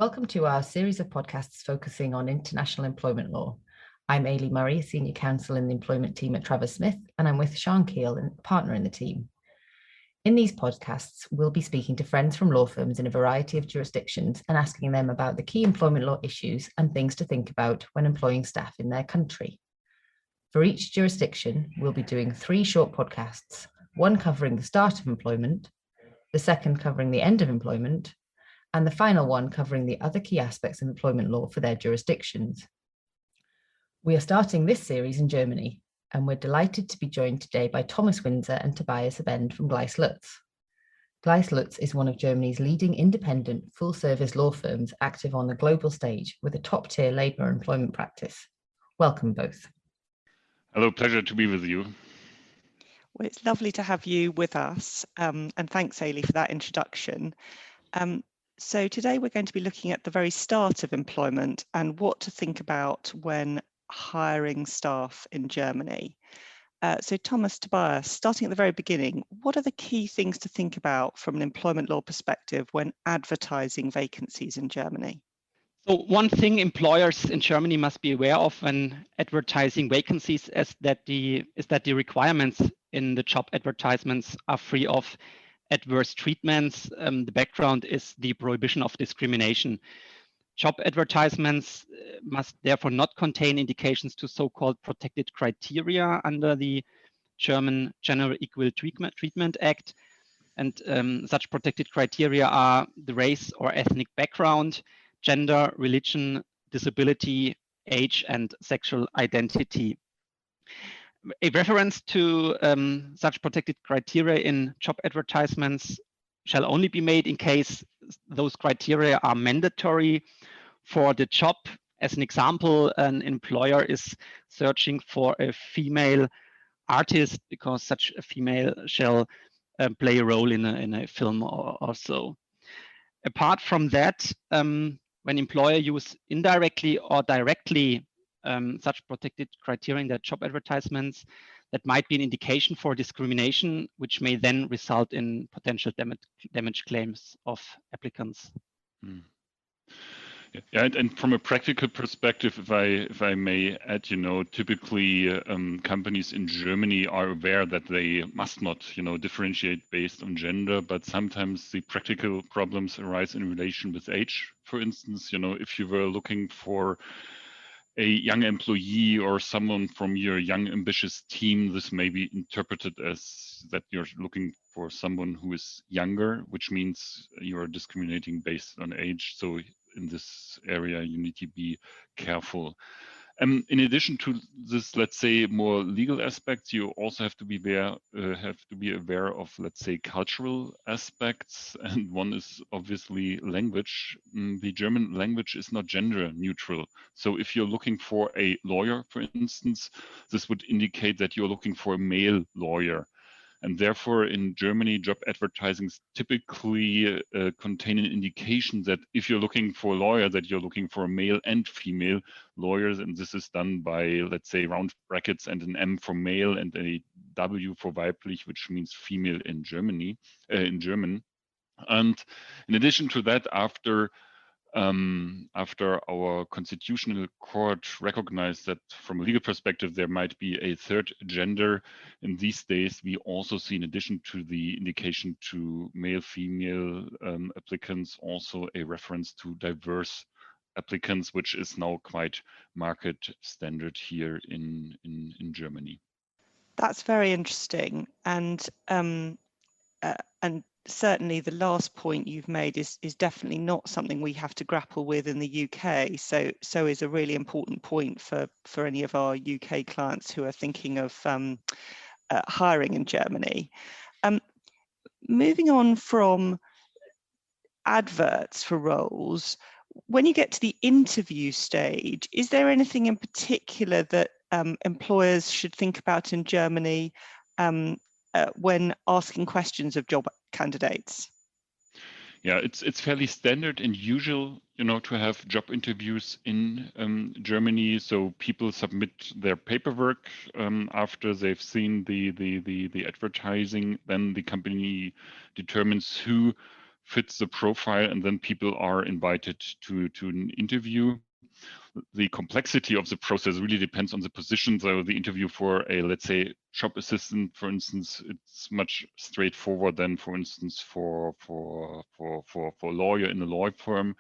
Welcome to our series of podcasts focusing on international employment law. I'm Ailey Murray, Senior Counsel in the Employment team at Travers Smith, and I'm with Sean Keel, a partner in the team. In these podcasts, we'll be speaking to friends from law firms in a variety of jurisdictions and asking them about the key employment law issues and things to think about when employing staff in their country. For each jurisdiction, we'll be doing 3 short podcasts, one covering the start of employment, the second covering the end of employment, and the final one covering the other key aspects of employment law for their jurisdictions. We are starting this series in Germany, and we're delighted to be joined today by Thomas Winzer and Tobias Abend from Gleiss Lutz. Gleiss Lutz is one of Germany's leading independent full-service law firms active on the global stage with a top-tier labour employment practice. Welcome both. Hello, pleasure to be with you. Well, it's lovely to have you with us, and thanks, Ailey, for that introduction. So today we're going to be looking at the very start of employment and what to think about when hiring staff in Germany. So Thomas, Tobias, starting at the very beginning, what are the key things to think about from an employment law perspective when advertising vacancies in Germany? So one thing employers in Germany must be aware of when advertising vacancies is that the requirements in the job advertisements are free of adverse treatments. The background is the prohibition of discrimination. Job advertisements must therefore not contain indications to so-called protected criteria under the German General Equal Treatment Act. And such protected criteria are the race or ethnic background, gender, religion, disability, age, and sexual identity. A reference to such protected criteria in job advertisements shall only be made in case those criteria are mandatory for the job. As an example, an employer is searching for a female artist because such a female shall play a role in a film or so. Apart from that, when employer use indirectly or directly such protected criteria in their job advertisements, that might be an indication for discrimination, which may then result in potential damage claims of applicants. Yeah, and from a practical perspective, if I may add, typically companies in Germany are aware that they must not, differentiate based on gender, but sometimes the practical problems arise in relation with age. For instance, if you were looking for a young employee or someone from your young ambitious team, this may be interpreted as that you're looking for someone who is younger, which means you're discriminating based on age. So in this area, you need to be careful. In addition to this, let's say, more legal aspects, you also have to be aware of, let's say, cultural aspects. And one is obviously language. The German language is not gender neutral. So if you're looking for a lawyer, for instance, this would indicate that you're looking for a male lawyer. And therefore, in Germany, job advertising typically contain an indication that if you're looking for a lawyer, that you're looking for male and female lawyers. And this is done by, let's say, round brackets and an M for male and a W for weiblich, which means female in German. And in addition to that, after our constitutional court recognized that from a legal perspective, there might be a third gender. In these days, we also see, in addition to the indication to male, female applicants, also a reference to diverse applicants, which is now quite market standard here in Germany. That's very interesting. And certainly the last point you've made is definitely not something we have to grapple with in the UK. So is a really important point for any of our UK clients who are thinking of hiring in Germany. Moving on from adverts for roles, when you get to the interview stage, is there anything in particular that employers should think about in Germany when asking questions of job candidates? Yeah, it's fairly standard and usual, to have job interviews in Germany. So people submit their paperwork after they've seen the advertising. Then the company determines who fits the profile, and then people are invited to an interview. The complexity of the process really depends on the position. So the interview for a, let's say, shop assistant, for instance, it's much straightforward than, for instance, for a lawyer in a law firm.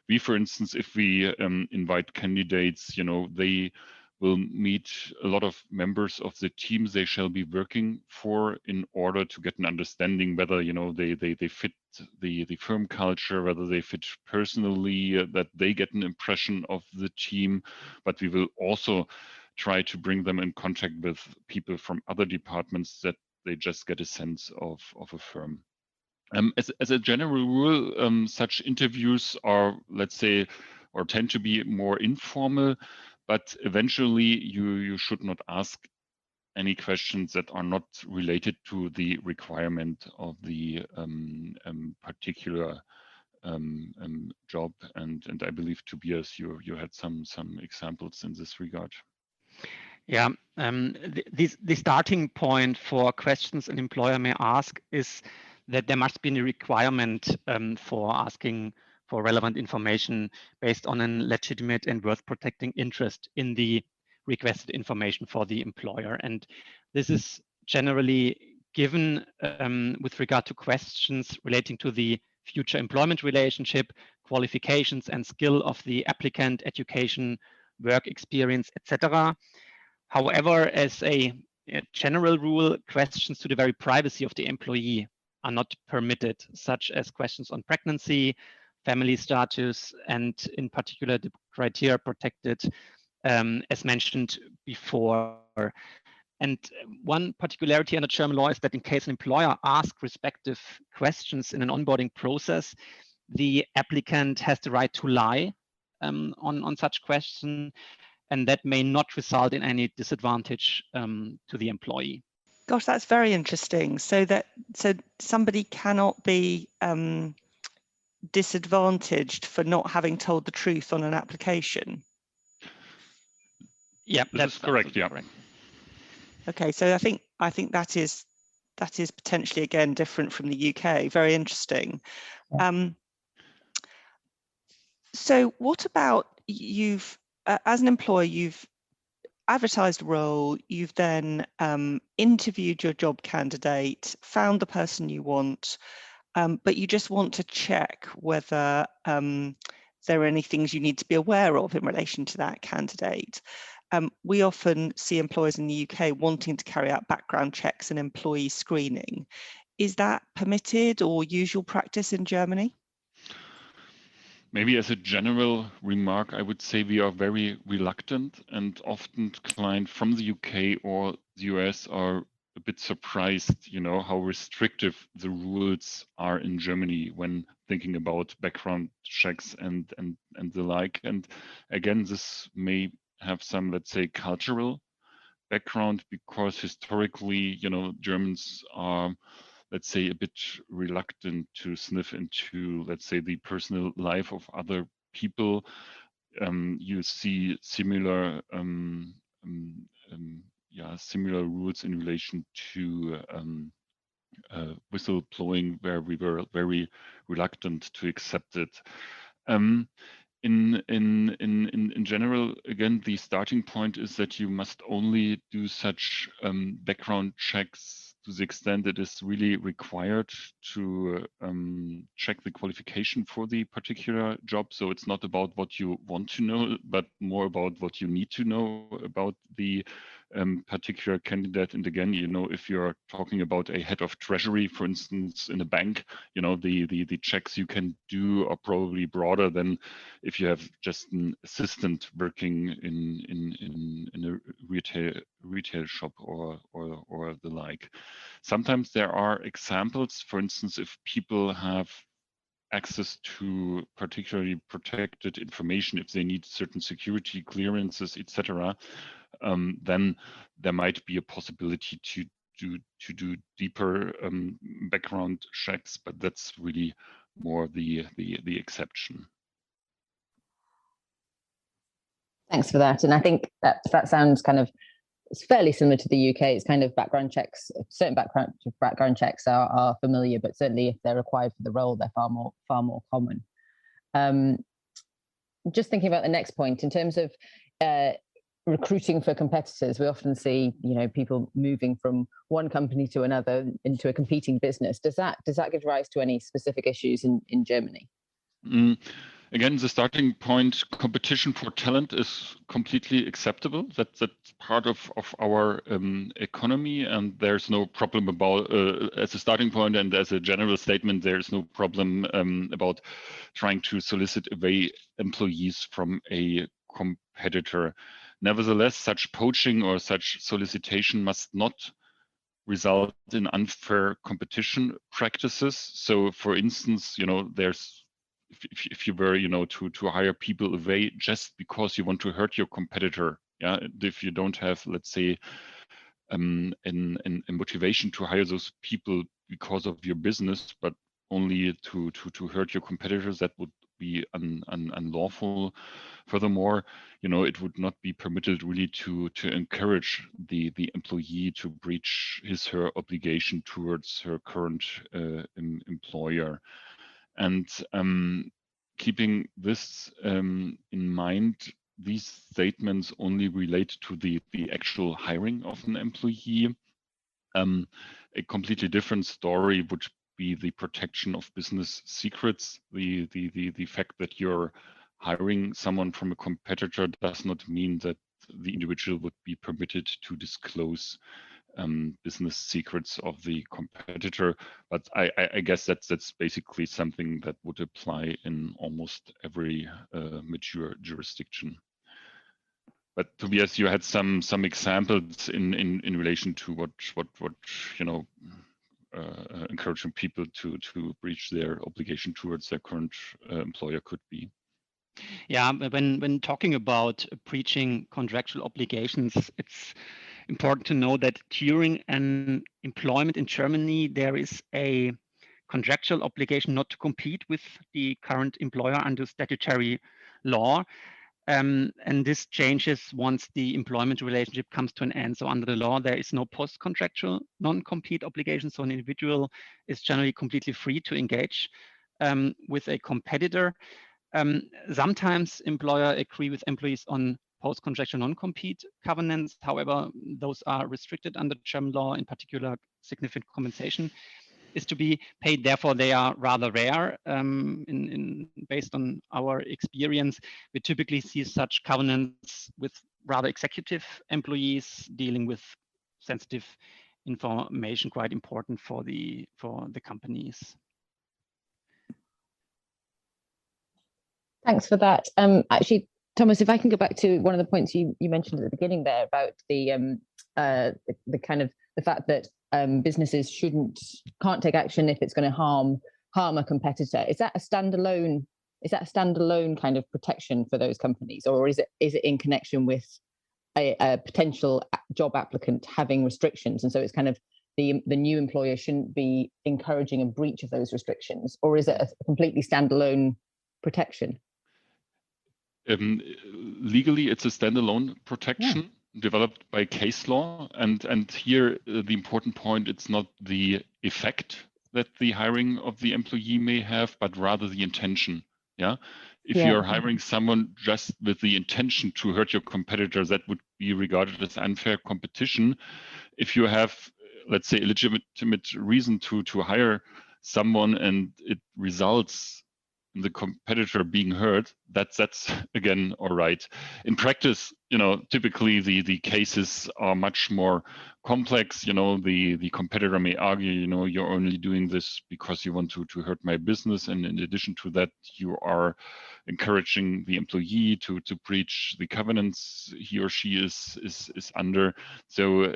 We, for instance, if we invite candidates, they will meet a lot of members of the teams they shall be working for in order to get an understanding whether they fit the firm culture, whether they fit personally, that they get an impression of the team. But we will also try to bring them in contact with people from other departments, that they just get a sense of a firm. As a general rule, such interviews are, let's say, or tend to be more informal, but eventually you should not ask any questions that are not related to the requirement of the particular job. And I believe, Tobias, you had some examples in this regard. Yeah, the starting point for questions an employer may ask is that there must be a requirement for asking for relevant information based on a legitimate and worth protecting interest in the requested information for the employer. And this is generally given with regard to questions relating to the future employment relationship, qualifications and skill of the applicant, education, work experience, etc. However, as a general rule, questions to the very privacy of the employee are not permitted, such as questions on pregnancy, family status, and in particular the criteria protected as mentioned before. And one particularity under German law is that in case an employer asks respective questions in an onboarding process, the applicant has the right to lie on such question, and that may not result in any disadvantage to the employee. Gosh, that's very interesting. So somebody cannot be disadvantaged for not having told the truth on an application. Yeah, that's correct. Yeah. Correct. Okay, so I think that is potentially again different from the UK. Very interesting. Yeah. So what about you've as an employer, you've advertised a role, you've then interviewed your job candidate, found the person you want, but you just want to check whether there are any things you need to be aware of in relation to that candidate. We often see employers in the UK wanting to carry out background checks and employee screening. Is that permitted or usual practice in Germany? Maybe as a general remark, I would say we are very reluctant, and often clients from the UK or the US are a bit surprised, how restrictive the rules are in Germany when thinking about background checks and the like. And again, this may have some, let's say, cultural background, because historically, Germans are, let's say, a bit reluctant to sniff into, let's say, the personal life of other people. You see similar similar rules in relation to whistleblowing, where we were very reluctant to accept it. In general, again, the starting point is that you must only do such background checks to the extent it is really required to check the qualification for the particular job. So it's not about what you want to know, but more about what you need to know about the particular candidate. And again, if you're talking about a head of treasury, for instance, in a bank, the checks you can do are probably broader than if you have just an assistant working in a retail shop or the like. Sometimes there are examples, for instance, if people have access to particularly protected information, if they need certain security clearances, etc., then there might be a possibility to do deeper background checks, but that's really more the exception. Thanks for that. And I think that sounds kind of it's fairly similar to the UK. It's kind of background checks. Certain background checks are familiar, but certainly if they're required for the role, they're far more common. Just thinking about the next point in terms of recruiting for competitors, we often see, you know, people moving from one company to another into a competing business. Does that give rise to any specific issues in Germany? Again, the starting point, competition for talent is completely acceptable. That's part of our economy, and there's no problem about, as a starting point and as a general statement, there's no problem about trying to solicit away employees from a competitor. Nevertheless, such poaching or such solicitation must not result in unfair competition practices. So, for instance, you know, if you were, you know, to hire people away just because you want to hurt your competitor, yeah, if you don't have, let's say, a motivation to hire those people because of your business, but only to hurt your competitors, that would be unlawful. Furthermore, you know, it would not be permitted really to encourage the employee to breach her obligation towards her current employer. And keeping this in mind, these statements only relate to the actual hiring of an employee. A completely different story would be the protection of business secrets. The fact that you're hiring someone from a competitor does not mean that the individual would be permitted to disclose business secrets of the competitor, but I guess that's basically something that would apply in almost every mature jurisdiction. But Tobias, you had some examples in relation to what you know, encouraging people to breach their obligation towards their current employer could be. Yeah, when talking about breaching contractual obligations, it's important to know that during an employment in Germany, there is a contractual obligation not to compete with the current employer under statutory law. And this changes once the employment relationship comes to an end. So under the law, there is no post-contractual non-compete obligation. So an individual is generally completely free to engage with a competitor. Sometimes employer agree with employees on post-contractual non-compete covenants. However, those are restricted under German law. In particular, significant compensation is to be paid. Therefore, they are rather rare. Based on our experience, we typically see such covenants with rather executive employees dealing with sensitive information, quite important for the companies. Thanks for that. Actually, Thomas, if I can go back to one of the points you mentioned at the beginning there about the kind of the fact that businesses can't take action if it's going to harm a competitor. Is that a standalone kind of protection for those companies, or is it in connection with a potential job applicant having restrictions, and so it's kind of the new employer shouldn't be encouraging a breach of those restrictions, or is it a completely standalone protection? Legally, it's a standalone protection developed by case law, and here the important point, it's not the effect that the hiring of the employee may have, but rather the intention. Yeah, if you're hiring someone just with the intention to hurt your competitor, that would be regarded as unfair competition. If you have, let's say, a legitimate reason to hire someone and it results the competitor being hurt, that's again all right. In practice, you know, typically the cases are much more complex. You know, the competitor may argue, you know, you're only doing this because you want to hurt my business, and in addition to that, you are encouraging the employee to breach the covenants he or she is under. So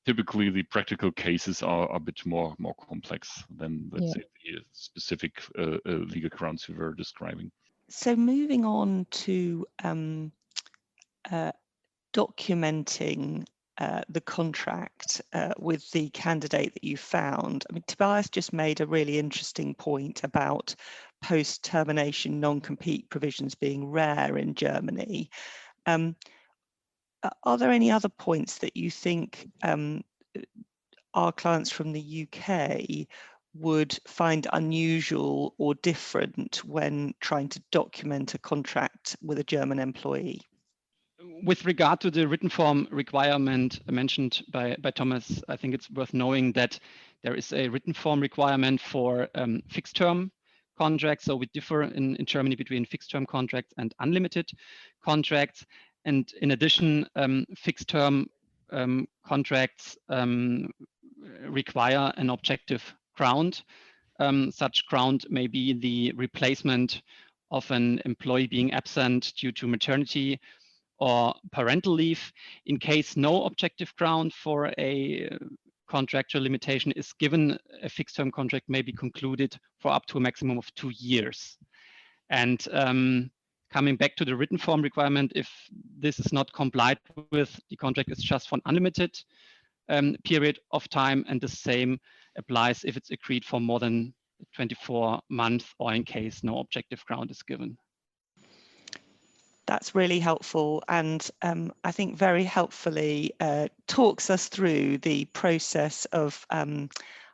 typically the practical cases are a bit more complex than, let's say, the specific legal grounds we were describing. So moving on to documenting the contract with the candidate that you found. I mean, Tobias just made a really interesting point about post-termination non-compete provisions being rare in Germany. Are there any other points that you think our clients from the UK would find unusual or different when trying to document a contract with a German employee? With regard to the written form requirement mentioned by Thomas, I think it's worth knowing that there is a written form requirement for fixed term contracts. So we differ in Germany between fixed term contracts and unlimited contracts. And in addition, fixed term contracts require an objective ground. Such ground may be the replacement of an employee being absent due to maternity or parental leave. In case no objective ground for a contractual limitation is given, a fixed term contract may be concluded for up to a maximum of 2 years. And coming back to the written form requirement, if this is not complied with, the contract is just for an unlimited period of time, and the same applies if it's agreed for more than 24 months or in case no objective ground is given. That's really helpful, and I think very helpfully talks us through the process of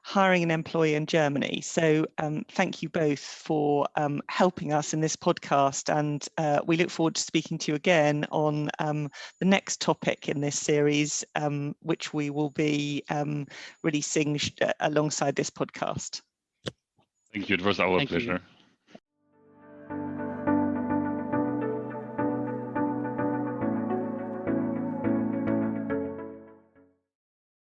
hiring an employee in Germany. So thank you both for helping us in this podcast, and we look forward to speaking to you again on the next topic in this series, which we will be releasing alongside this podcast. Thank you. It was our pleasure. You.